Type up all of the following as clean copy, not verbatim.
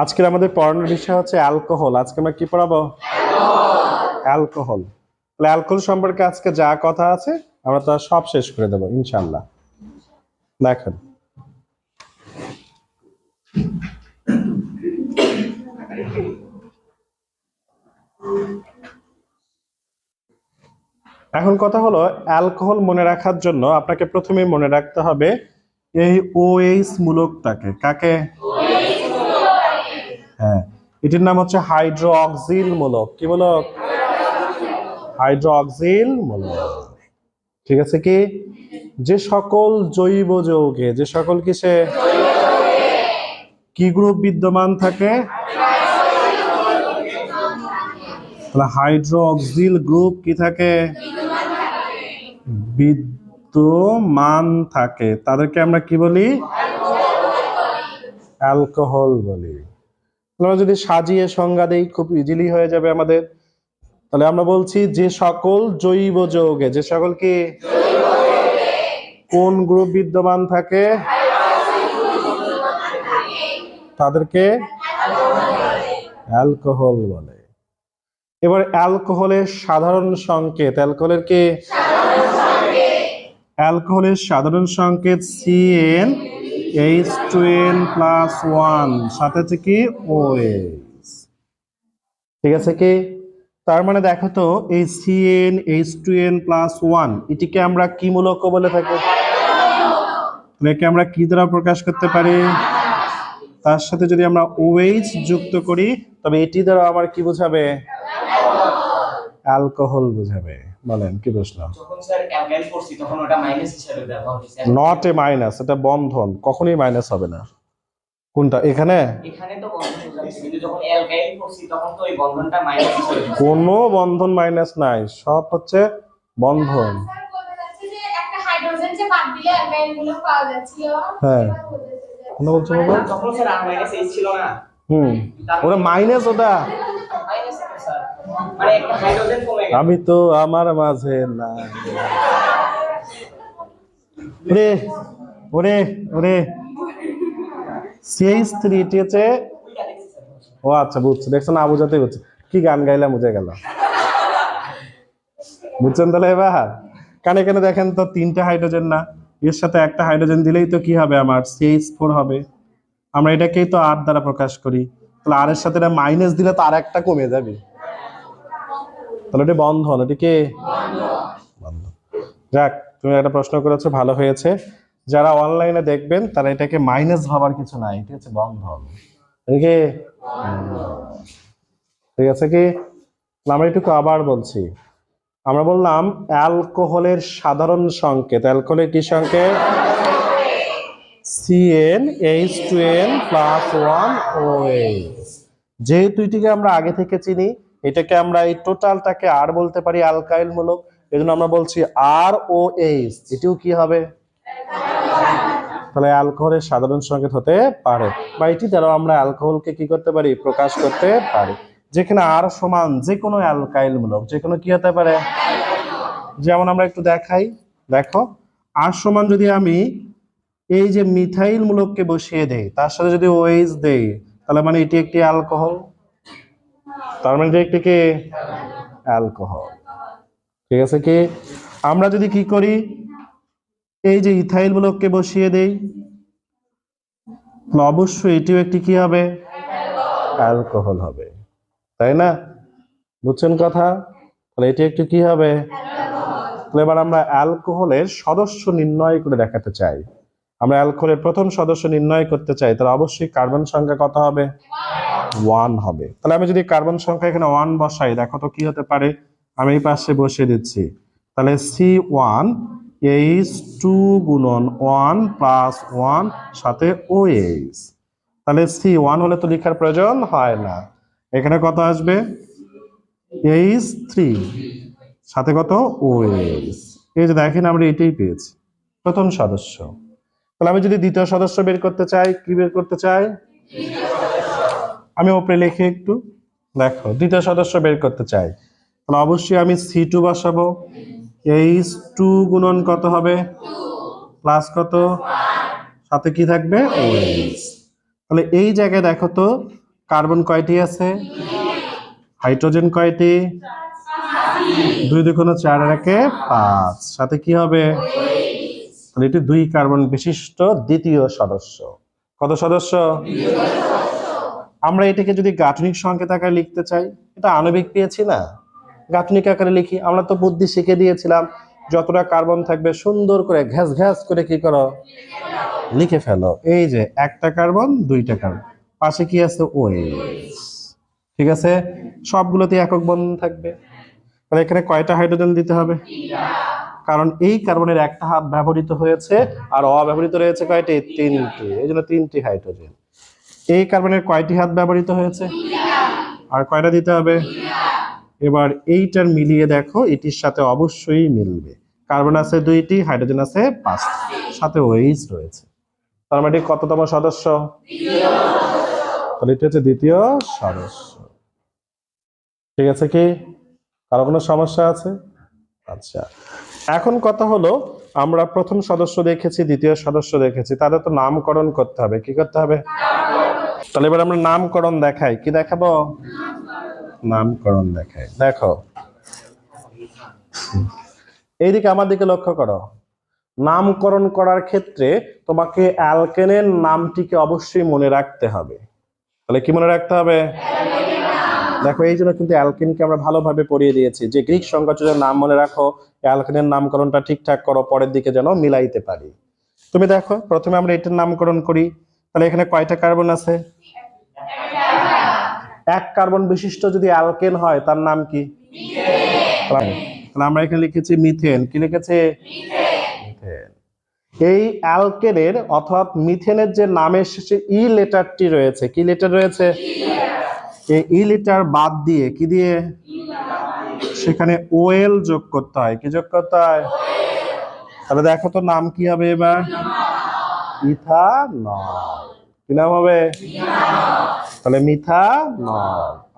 আজকে আমাদের পড়ানোর বিষয় হচ্ছে অ্যালকোহল। আজকে আমরা কি পড়াবো? অ্যালকোহল। তাহলে অ্যালকোহল সম্পর্কে আজকে যা কথা আছে আমরা তা সব শেষ করে দেবো ইনশাআল্লাহ। দেখেন, এখন কথা হলো অ্যালকোহল মনে রাখার জন্য আপনাকে প্রথমে মনে রাখতে হবে এই OH মূলকটাকে। কাকে? হ্যাঁ, এটির নাম হচ্ছে হাইড্রোক্সিল মূলক। কি মূলক? হাইড্রোক্সিল মূলক। ঠিক আছে কি? যে সকল জৈব যৌগে, যে সকল কিসে কি গ্রুপ বিদ্যমান থাকে, তাহলে হাইড্রোক্সিল গ্রুপ কি থাকে? বিদ্যমান থাকে। তাদেরকে আমরা কি বলি? অ্যালকোহল বলি। আমরা যদি সাজিয়ে সংজ্ঞা দেই খুব ইজিলি হয়ে যাবে আমাদের। তাহলে আমরা বলছি যে সকল জৈব যৌগে, যে সকল কি কোন গ্রুপ বিদ্যমান থাকে তাদেরকে অ্যালকোহল বলে। এবার অ্যালকোহলের সাধারণ সংকেত, অ্যালকোহলের সাধারণ সংকেত CnH2n+1 সাথে আছে কি OH। ঠিক আছে কি? তার মানে দেখো তো এই CnH2n+1 এটিকে আমরা কি মূলক বলে থাকি? একে আমরা কি দ্বারা প্রকাশ করতে পারি? তার সাথে যদি আমরা OH যুক্ত করি তবে এটি দ্বারা আমার কি বোঝাবে? অ্যালকোহল বোঝাবে। বলেন কি প্রশ্ন? যখন স্যার অ্যালকাইল করছি তখন ওটা মাইনাস হিসেবে ব্যবহার হচ্ছে। নট এ মাইনাস, এটা বন্ধন, কখনোই মাইনাস হবে না। কোনটা? এখানে তো বন্ধন বোঝাচ্ছে, কিন্তু যখন অ্যালকাইল করছি তখন তো এই বন্ধনটা মাইনাস হিসেবে। কোনো বন্ধন মাইনাস নাই, সব হচ্ছে বন্ধন। একটা হাইড্রোজেন যে বাদ দিলে অ্যালকাইল গুলো পাওয়া যাচ্ছিল। হ্যাঁ, কোন বলছো বাবা? তখন স্যার আর মাইনাস এইচ ছিল না। ওটা মাইনাস, ওটা মাইনাস স্যার, মানে একটা হাইড্রোজেন কমে গেল। আমি তো আমার মাঝে না। ওরে ওরে ওরে CH3 এটি হচ্ছে। ও আচ্ছা, বুঝছি। দেখছো না, বুঝাতেই বুঝছি। কি গান গাইলাম, বুঝে গেল। বুঝছেন তাহলে এবার? কানে কানে দেখেন তো, তিনটা হাইড্রোজেন না, এর সাথে একটা হাইড্রোজেন দিলেই তো কি হবে আমার? CH4 হবে। আমরা এটাকেই তো R দ্বারা প্রকাশ করি। তাহলে R এর সাথে মাইনাস দিলে তো আর একটা কমে যাবে। তাহলে এটা বন্ধন, এটা কি বন্ধন? যাক, তুমি একটা প্রশ্ন করেছো, ভালো হয়েছে। যারা অনলাইনে দেখবেন তারা এটাকে মাইনাস ভাবার কিছু নাই, এটা হচ্ছে বন্ধন। ঠিক আছে কি? আমরা একটু আবার বলছি। আমরা বললাম অ্যালকোহলের সাধারণ সংকেত। অ্যালকোহলের কি সংকেত? CnH2n+1 OH। যেহেতু এটিকে আমরা আগে থেকে চিনি, এটাকে আমরা এই টোটালটাকে আর বলতে পারি অ্যালকাইল মূলক। এজন্য আমরা বলছি ROH। এটিও কি হবে? তাহলে অ্যালকোহলের সাধারণ সংকেত হতে পারে, বা এটি দ্বারা আমরা অ্যালকোহলকে কি করতে পারি? প্রকাশ করতে পারি। যেখানে আর সমান যে কোনো অ্যালকাইল মূলক, যে কোনো কি হতে পারে? যেমন আমরা একটু দেখাই, দেখো, আর সমান যদি আমি এই যে মিথাইল মূলককে বসিয়ে দেই, তার সাথে যদি OH দেই, তাহলে মানে এটি একটি অ্যালকোহল। তার মানে এটি একটি কি? অ্যালকোহল। ঠিক আছে কি? আমরা যদি কি করি, এই যে ইথাইল মূলককে বসিয়ে দেই, অবশ্যই এটিও একটি কি হবে? অ্যালকোহল হবে, তাই না? বুঝছেন কথা? তাহলে এটি একটু কি হবে? তাহলে এবার আমরা অ্যালকোহলের সদস্য নির্ণয় করে দেখাতে চাই। আমরা অ্যালকোহলের প্রথম সদস্য নির্ণয় করতে চাই, তাহলে অবশ্যই কার্বন সংখ্যা কত হবে? 1 হবে। তাহলে আমি যদি কার্বন সংখ্যা এখানে 1 বসাই, দেখো তো কি হতে পারে। আমি এই পাশে বসিয়ে দিচ্ছি। তাহলে C1H2 গুণন 1 + 1 সাথে OH। তাহলে C1 হলে তো লেখার প্রয়োজন হয় না। এখানে কত আসবে? H3 সাথে কত? OH। এই যে দেখেন, আমরা এটাই পেয়েছি প্রথম সদস্য। তাহলে আমি যদি দ্বিতীয় সদস্য বের করতে চাই, কি বের করতে চাই? আমি উপরে লিখে একটু দেখো, দ্বিতীয় সদস্য বের করতে চাই, তাহলে অবশ্যই আমি C2 বসাবো। H2 গুণন কত হবে? প্লাস কত? সাথে কি থাকবে? OH। তাহলে এই জায়গায় দেখো তো, কার্বন কয়টি আছে? হাইড্রোজেন কয়টি? 2 2 4 আর 1 5, সাথে কি হবে? তাহলে এটি 2 কার্বন বিশিষ্ট দ্বিতীয় সদস্য। কত সদস্য? আমরা এটাকে যদি গাঠনিক সংকেত আকারে লিখতে চাই, এটা আণবিক পেয়েছি না, গাঠনিক আকারে লিখি। আমরা তো বুদ্ধি শিখে দিয়েছিলাম, যতটা কার্বন থাকবে সুন্দর করে ঘ্যাস ঘ্যাস করে কি করো, লিখে ফেলো। এই যে একটা কার্বন, 2টা কার্বন, পাশে কি আছে? OH। ঠিক আছে, সবগুলোতে একক বন্ধন থাকবে। তাহলে এখানে কয়টা হাইড্রোজেন দিতে হবে? কারণ এই কার্বনের একটা হাত ব্যবহৃত হয়েছে আর অব্যবহৃত রয়েছে কয়টি? 3টি, এই জন্য 3টি হাইড্রোজেন। এই কার্বনের কয়টি হাত ব্যবহৃত হয়েছে? আর কয়টা দিতে হবে? এবার এইটার মিলিয়ে দেখো, এটির সাথে অবশ্যই মিলবে। কার্বন আছে 2টি, হাইড্রোজেন আছে 5টি, সাথে OH রয়েছে। তার মানে কততম সদস্য? তাহলে এটা হচ্ছে দ্বিতীয় সদস্য। ঠিক আছে কি? কারো কোনো সমস্যা আছে? আচ্ছা, এখন কথা হলো, আমরা প্রথম সদস্য দেখেছি, দ্বিতীয় সদস্য দেখেছি, তাদের তো নামকরণ করতে হবে। কি করতে হবে? তাহলে এবার আমরা নামকরণ দেখাই। কি দেখাবো? নামকরণ দেখাই। দেখো এইদিকে আমার দিকে লক্ষ্য করো। নামকরণ করার ক্ষেত্রে তোমাকে অ্যালকেনের নামটিকে অবশ্যই মনে রাখতে হবে। তাহলে কি মনে রাখতে হবে? দেখো এই জন্য কিন্তু অ্যালকেনকে আমরা ভালোভাবে পড়িয়ে দিয়েছি যে গ্রিক সংকোচনের নাম মনে রাখো, অ্যালকেনের নামকরণটা ঠিকঠাক করো, পরের দিকে যেন মিলাইতে পারি। তুমি দেখো প্রথমে আমরা এটার নামকরণ করি। তাহলে এখানে কয়টা কার্বন আছে? 1 কার্বন বিশিষ্ট যদি অ্যালকেন হয় তার নাম কি? তাহলে আমরা এখানে লিখেছি মিথেন। কি লিখেছি? মিথেন। এই অ্যালকেনের অর্থাৎ মিথেনের যে নামের শেষে ই লেটারটি রয়েছে, কি লেটার রয়েছে? এই ই লেটার বাদ দিয়ে কি দিয়ে সেখানে OL যোগ করতে হয়। কি যোগ করতে হয়? তাহলে দেখো তো নাম কি হবে এবার? ইথানল। কি নাম হবে? তাহলে মিথানল।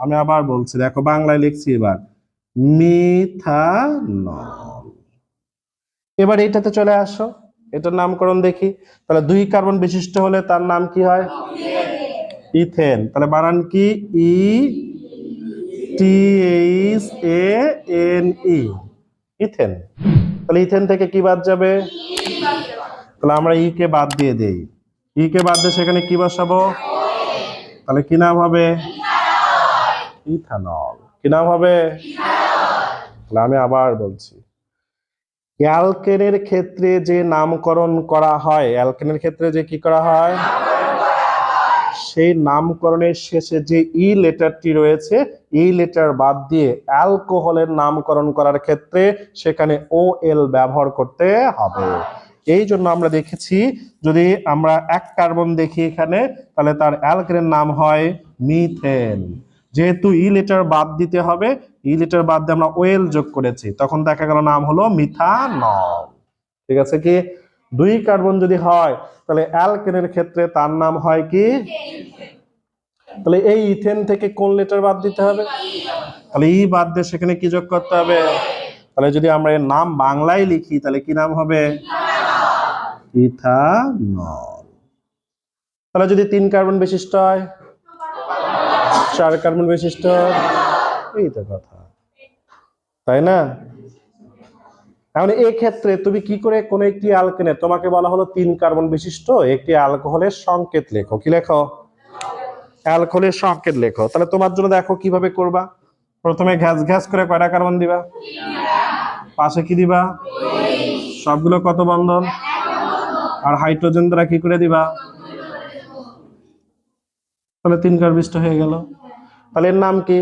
আমি আবার বলছি, দেখো বাংলায় লিখছি এবার, মিথানল। এবার এইটাতে চলে আসো, এটার নামকরণ দেখি। তাহলে 2 কার্বন বিশিষ্ট হলে তার নাম কি হয়? ইথেন। তাহলে বানান কি? ETHANE, ethane. তাহলে ইথেন থেকে কি বাদ যাবে? তাহলে আমরা ই কে বাদ দিয়ে দেই। ই কে বাদ দিয়ে সেখানে কি বসাবো? তাহলে কি নাম হবে? ইথানল। কি নাম হবে? তাহলে আমি আবার বলছি, অ্যালকেনের ক্ষেত্রে যে নামকরণ করা হয়, অ্যালকেনের ক্ষেত্রে যে কি করা হয়, সেই নামকরণের শেষে যে ই লেটারটি রয়েছে, এই লেটার বাদ দিয়ে অ্যালকোহলের নামকরণ করার ক্ষেত্রে সেখানে OL ব্যবহার করতে হবে। এই জন্য আমরা দেখেছি, যদি আমরা 1 কার্বন দেখি এখানে, তাহলে তার অ্যালকেনের নাম হয় মিথেন। যেহেতু ই লেটার বাদ দিতে হবে, ই লেটার বাদ দিয়ে আমরা OL যোগ করেছি, তখন দেখা গেল নাম হলো মিথানল। ঠিক আছে কি? 2 কার্বন যদি হয় তাহলে অ্যালকেনের ক্ষেত্রে তার নাম হয় কি? তাহলে এই ইথেন থেকে কোন লেটার বাদ দিতে হবে? তাহলে ই বাদ দিয়ে সেখানে কি যোগ করতে হবে? তাহলে যদি আমরা এর নাম বাংলায় লিখি তাহলে কি নাম হবে? ইথানল। তাহলে যদি 3 কার্বন বিশিষ্ট হয়, 4 কার্বন বিশিষ্ট, এই তো কথা, তাই না? এখন এই ক্ষেত্রে তুমি কি করে কোন একটি অ্যালকেনে, তোমাকে বলা হলো 3 কার্বন বিশিষ্ট একটি অ্যালকোহলের সংকেত লেখো। কি লেখো? অ্যালকোহলের সংকেত লেখো। তাহলে তোমার জন্য দেখো কিভাবে করবা। প্রথমে ঘ্যাস ঘ্যাস করে কয়টা কার্বন দিবা? পাশে কি দিবা? সবগুলো কত বন্ধন? আর হাইড্রোজেন দ্বারা কি করে দিবা? তাহলে 3 কার্বন বিশিষ্ট হয়ে গেল। তাহলে এর নাম কি?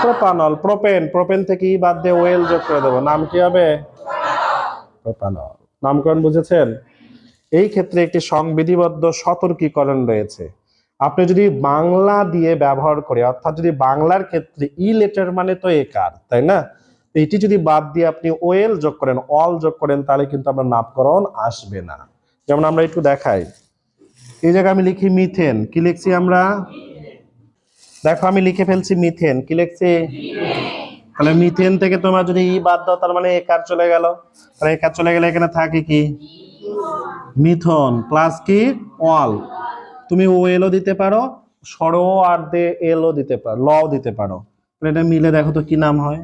প্রোপানল। প্রোপেন। প্রোপেন থেকে ই বাদ দিয়ে OL যোগ করে দেবো, নাম কি হবে? প্রোপানল। নামকরণ বুঝেছেন? এই ক্ষেত্রে একটি সংবিধিবদ্ধ সতর্কীকরণ রয়েছে। আপনি যদি বাংলা দিয়ে ব্যবহার করে, অর্থাৎ যদি বাংলার ক্ষেত্রে ই লেটার মানে তো একার, তাই না? এটি যদি বাদ দিয়ে আপনি OL যোগ করেন, অল যোগ করেন, তাহলে কিন্তু আপনার নামকরণ আসবে না। যেমন আমরা একটু দেখাই, এই জায়গায় আমি লিখি মিথেন। কি লিখছি আমরা? দেখো আমি লিখে ফেলছি মিথেন। কি লিখছি? তাহলে মিথেন থেকে তোমরা যদি ই বাদ দাও তার মানে একার চলে গেল। তাহলে একার চলে গেলে এখানে থাকে কি? মিথন প্লাস কি? অল। তুমি ও এলও দিতে পারো, সর আর দে এলও দিতে পারো, ল দিতে পারো, এটা মিলে দেখো তো কি নাম হয়।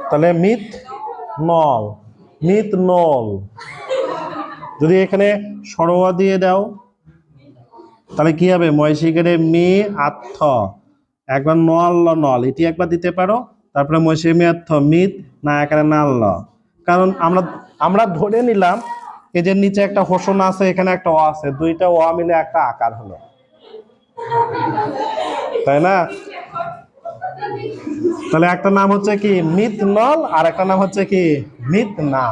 তাহলে মিথ নল, মিথ নল। যদি এখানে সরোয়া দিয়ে দাও তাহলে কি হবে, ময়সিকের মি আর্থ, একবার নল নল এটি একবার দিতে পারো, তারপরে ময়সি মি আর্থ মিথ না এখানে নাল ল। কারণ আমরা আমরা ধরে নিলাম এই যে নিচে একটা হোসন আছে, এখানে একটা অ আছে, দুইটা অ মিলে একটা আকার হলো, তাই না? তাহলে একটা নাম হচ্ছে কি মিথ নল, আর একটা নাম হচ্ছে কি মিথ না।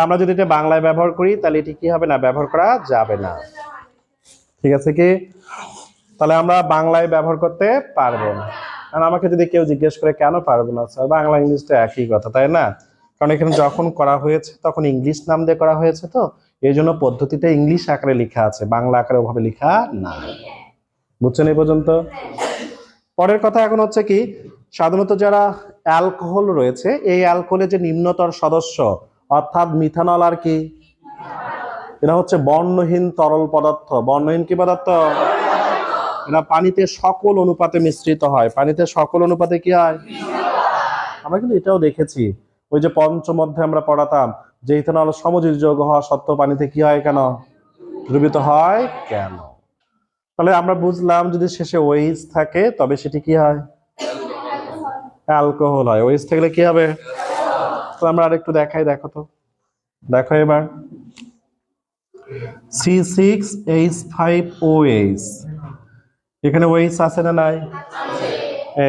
আমরা যদি এটা বাংলায় ব্যবহার করি তাহলে এটি কি হবে না, ব্যবহার করা যাবে না। ঠিক আছে কি? তাহলে আমরা বাংলায় ব্যবহার করতে পারবো না। কারণ আমাকে যদি কেউ জিজ্ঞেস করে কেন পারবো না স্যার, বাংলা ইংলিশ তো একই কথা, তাই না? কারণ এখানে যখন করা হয়েছে তখন ইংলিশ নাম দিয়ে করা হয়েছে, তো এই জন্য পদ্ধতিটা ইংলিশ আকারে লেখা আছে, বাংলা আকারে ওভাবে লেখা না। বুঝছেন এই পর্যন্ত? পরের কথা এখন হচ্ছে কি, সাধারণত যারা অ্যালকোহল রয়েছে, এই অ্যালকোহলের যে নিম্নতর সদস্য অর্থাৎ মিথানল আর কি, এরা হচ্ছে বর্ণহীন তরল পদার্থ। বর্ণহীন কি পদার্থ? এরা পানিতে সকল অনুপাতে মিশ্রিত হয়। পানিতে সকল অনুপাতে কি হয়? আমরা কিন্তু এটাও দেখেছি, ওই যে পঞ্চম অধ্যায়ে আমরা পড়াতাম যে ইথানল সমযোজী যৌগ হওয়া সত্ত্বেও পানিতে কি হয় কেন, দ্রবীভূত হয় কেন। তাহলে আমরা বুঝলাম যদি শেষে ওএইচ থাকে তবে সেটি কি হয়, অ্যালকোহল হয়। ওএইচ থাকলে কি হবে? তো আমরা আরেকটু দেখাই, দেখো তো, দেখো এবার C6H5OH, এখানে ওএইচ আছে না নাই?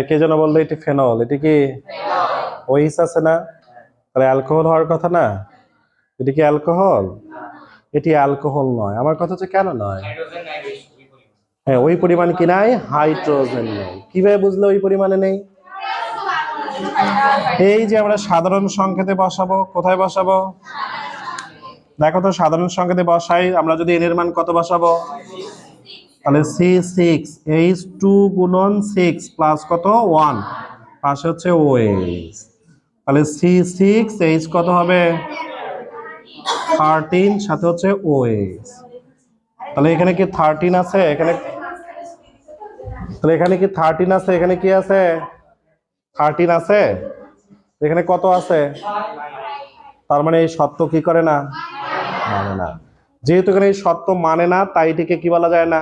কে যেন বললো এটি ফেনল, এটি কি ওএইচ আছে না? তাহলে অ্যালকোহল হওয়ার কথা না? এটি কি অ্যালকোহল? এটি অ্যালকোহল নয়। আমার কথা হচ্ছে কেন নয়? হাইড্রোজেন নাই বেশি পরিমাণ। হ্যাঁ, ওই পরিমাণ কি নাই, হাইড্রোজেন নেই। কিভাবে বুঝলে ওই পরিমাণে নেই? এই যে আমরা সাধারণ সংকেতে বসাবো, কোথায় বসাবো? দেখো তো, সাধারণ সংকেতে বসাই আমরা যদি n এর মান কত বসাবো, তাহলে C6H2 গুণন 6 প্লাস কত 1, পাশে হচ্ছে OH, তাহলে C6H কত হবে 13, সাথে হচ্ছে OH। তাহলে এখানে কি 13 আছে, এখানে তাহলে এখানে কি 13 আছে, এখানে কি আছে 13 আছে, এখানে কত আছে? তার মানে এই সত্য কি করে না, মানে না। যেহেতু এখানে এই সত্য মানে না, তাই এটিকে কি বলা যায় না,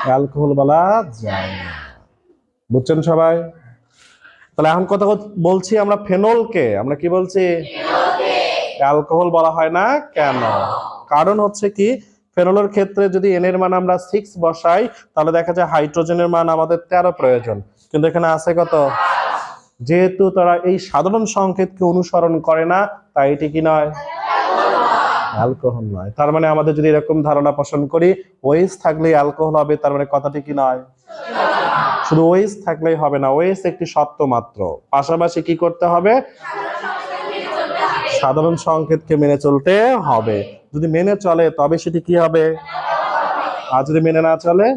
অ্যালকোহল বলা যায় না। বুঝছেন সবাই? তাহলে এখন কথা বলছি আমরা ফেনলকে, আমরা কি বলছি, অ্যালকোহল বলা হয় না কেন? কারণ হচ্ছে কি, ফেনলের ক্ষেত্রে যদি n এর মান আমরা 6 বসাই তাহলে দেখা যায় হাইড্রোজেনের মান আমাদের 13 প্রয়োজন, কিন্তু এখানে আছে কত? যেহেতু তারা এই সাধারণ সংকেতকে অনুসরণ করে না, তাই এটি কি নয়, অ্যালকোহল নয়। তার মানে আমাদের যদি এরকম ধারণা পোষণ করি ওএইচ থাকলেই অ্যালকোহল হবে, তার মানে কথাটি কি নয়, শুধু ওএইচ থাকলেই হবে না, ওএইচ একটি সত্য মাত্র, পাশাপাশি কি করতে হবে, সাধারণ সংকেতকে মেনে চলতে হবে। যদি মেনে চলে তবে সেটি কি হবে, আর যদি মেনে না চলে,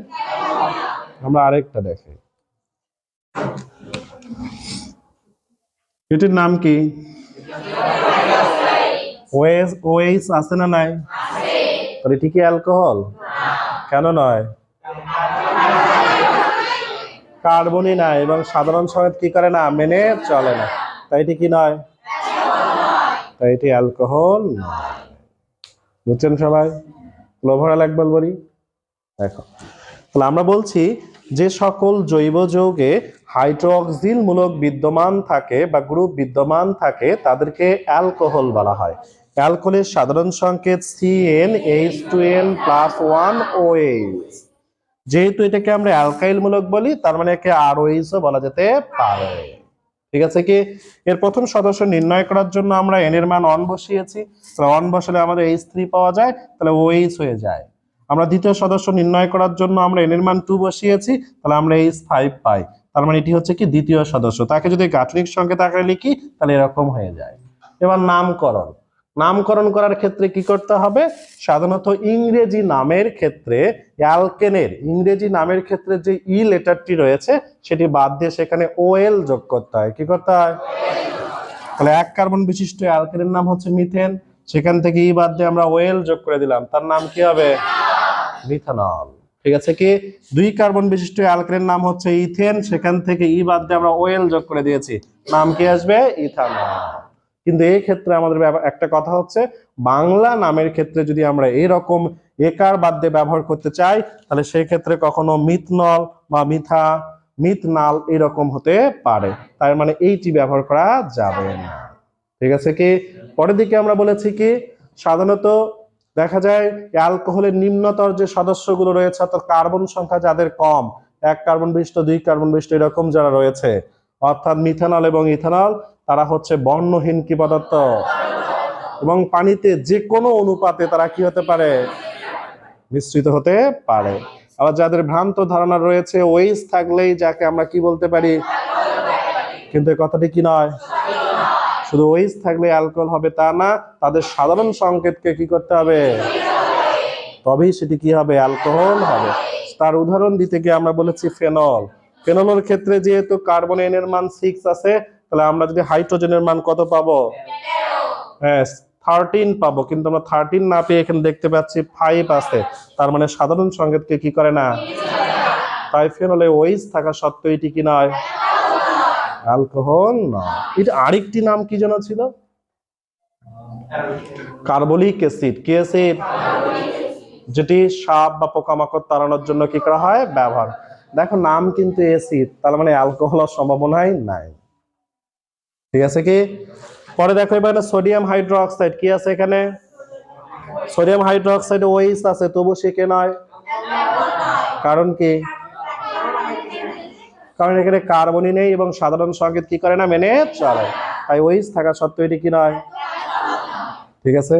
আমরা আরেকটা দেখি, এটির নাম কি, ওএইচ আছে না নাই? তাহলে এটি কি অ্যালকোহল? কেন নয়? কার্বনই নাই এবং সাধারণ সংকেত কি করে না, মেনে চলে না, তাই এটি কি নয়, তাই এটি অ্যালকোহল নয়। বুঝছেন সবাই? ওভারঅল একবার বলি, দেখো তাহলে আমরা বলছি যে সকল জৈব যৌগে হাইড্রোক্সিল মূলক বিদ্যমান থাকে বা গ্রুপ বিদ্যমান থাকে তাদেরকে অ্যালকোহল বলা হয়। অ্যালকোহলের সাধারণ সংকেত CnH2n+1OH। যেহেতু এটাকে আমরা অ্যালকাইল মূলক বলি, তার মানে একে ROH বলা যেতে পারে। ঠিক আছে কি? এর প্রথম সদস্য নির্ণয় করার জন্য আমরা n এর মান 1 বসিয়েছি, তাহলে 1 বসালে আমাদের H3 পাওয়া যায়, তাহলে OH হয়ে যায়। আমরা দ্বিতীয় সদস্য নির্ণয় করার জন্য আমরা n এর মান 2 বসিয়েছি, তাহলে আমরা H5 পাই, তার মানে এটি হচ্ছে কি দ্বিতীয় সদস্য। তাকে যদি গাঠনিক সংকেত আকারে লিখি তাহলে এরকম হয়ে যায়। এবার নামকরণ, নামকরণ করার ক্ষেত্রে কি করতে হবে, সাধারণত ইংরেজি নামের ক্ষেত্রে অ্যালকেনের ইংরেজি নামের ক্ষেত্রে যে ই লেটারটি রয়েছে সেটি বাদ দিয়ে সেখানে OL যোগ করতে হয়। কি করতে হয়? তাহলে 1 কার্বন বিশিষ্ট অ্যালকেনের নাম হচ্ছে মিথেন, সেখান থেকে ই বাদ দিয়ে আমরা ওয়েল যোগ করে দিলাম, তার নাম কি হবে? মিথানল। ঠিক আছে কি? 2 কার্বন বিশিষ্ট অ্যালকেনের নাম হচ্ছে ইথেন, সেখান থেকে ই বাদ দিয়ে আমরা ওয়েল যোগ করে দিয়েছি, নাম কি আসবে? ইথানল। কিন্তু এই ক্ষেত্রে আমাদের একটা কথা হচ্ছে, বাংলা নামের ক্ষেত্রে যদি আমরা এরকম একার বাদ দিয়ে ব্যবহার করতে চাই, তাহলে সেই ক্ষেত্রে কখনো মিথনল বা মিথনাল এরকম হতে পারে, তার মানে এইটি ব্যবহার করা যাবে না। ঠিক আছে কি? পরের দিকে আমরা বলেছি কি, সাধারণত দেখা যায় অ্যালকোহলের নিম্নতর যে সদস্যগুলো রয়েছে, অর্থাৎ কার্বন সংখ্যা যাদের কম, 1 কার্বন বিশিষ্ট 2 কার্বন বিশিষ্ট এরকম যারা রয়েছে, অর্থাৎ মিথানল এবং ইথানল, তারা হচ্ছে বর্ণহীন কি পদার্থ, এবং পানিতে যে কোনো অনুপাতে তারা কি হতে পারে? মিশ্রিত হতে পারে। আবার যাদের ভ্রান্ত ধারণা রয়েছে ওএইচ থাকলেই যাকে আমরা কি বলতে পারি, কিন্তু এই কথাটি কি নয়, শুধু ওএইচ থাকলে অ্যালকোহল হবে তা না, তাদের সাধারণ সংকেতকে কি করতে হবে, তবেই সেটি কি হবে? অ্যালকোহল হবে। তার উদাহরণ দিতে গিয়ে আমরা বলেছি ফেনল। ফেনলের ক্ষেত্রে যেহেতু কার্বন এন এর মান 6 আছে, তাহলে আমরা যদি হাইড্রোজেনের মান কত পাবো? হ্যাঁ 13 পাবো, কিন্তু আমরা 13 না পেয়ে এখানে দেখতে পাচ্ছি 5 আছে, তার মানে সাধারণ সংকেতকে কি করে না, তাই ফেনলে ওএইচ থাকা সত্ত্বেও এটি কি নয়? অ্যালকোহল নয়। এটা আরেকটি নাম কি যেন ছিল? Carbolic acid. কি অ্যাসিড? যেটি সাপ বা পোকামাকড় তাড়ানোর জন্য কি করা হয়? ব্যবহার। দেখো নাম কিন্তু অ্যাসিড, তার মানে অ্যালকোহলের সম্ভাবনাই নাই। ঠিক আছে কি? পরে দেখো এবার সোডিয়াম হাইড্রোক্সাইড। কি আছে এখানে? সোডিয়াম হাইড্রোক্সাইডে ওএইচ আছে, তবু সে কে নয়? কারণ কি? কারণ এখানে কার্বনই নেই এবং সাধারণ সংকেত কি করে না, মেনে চলে, তাই ওএইচ থাকা সত্ত্বেও এটি কি নয়। ঠিক আছে?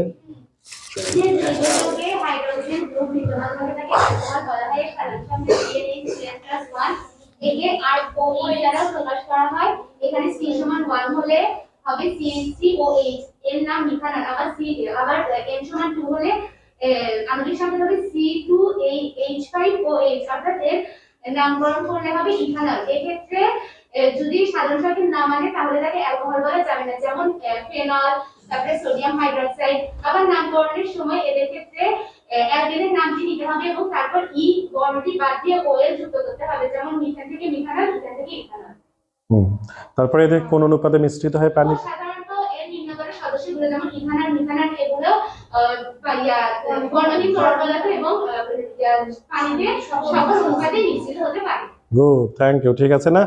হাইড্রোজেন গ্রুপ বিদ্যমান থাকে তাকে অ্যালকোহল বলা হয়। এর কানেকশন CH+1 একে আর OH দ্বারা প্রকাশ করা হয়। এখানে C সমান 1 হলে হবে CH3OH, এর নাম মিথানল। আবার N সমান 2 হলে আণবিক সংকেত হবে C2H5OH, অর্থাৎ এর নামকরণ করলে হবে ইথানল। এই ক্ষেত্রে যদি সাধারণ সংকেত না মানে তাহলে তাকে অ্যালকোহল বলা যাবে না, যেমন ফেনল, তারপরে সোডিয়াম হাইড্রোক্সাইড। আবার নামকরণের সময় এদের ক্ষেত্রে অ্যালকেনের নামটি নিতে হবে এবং তারপর ই বর্ণটি বাদ দিয়ে ওএল যুক্ত করতে হবে, যেমন মিথেন থেকে মিথানল, ইথান থেকে ইথানল। তারপরে এদের কোন অনুপাতে মিশ্রিত হয় পানি? সাধারণত এর নিম্নতর সদস্যগুলো যেমন ইথানল, মিথানল এগুলো বর্ণহীন তরল পদার্থ এবং পানিতে সকল অনুপাতে মিশ্রিত হতে পারে। Good, thank you. ঠিক আছে না?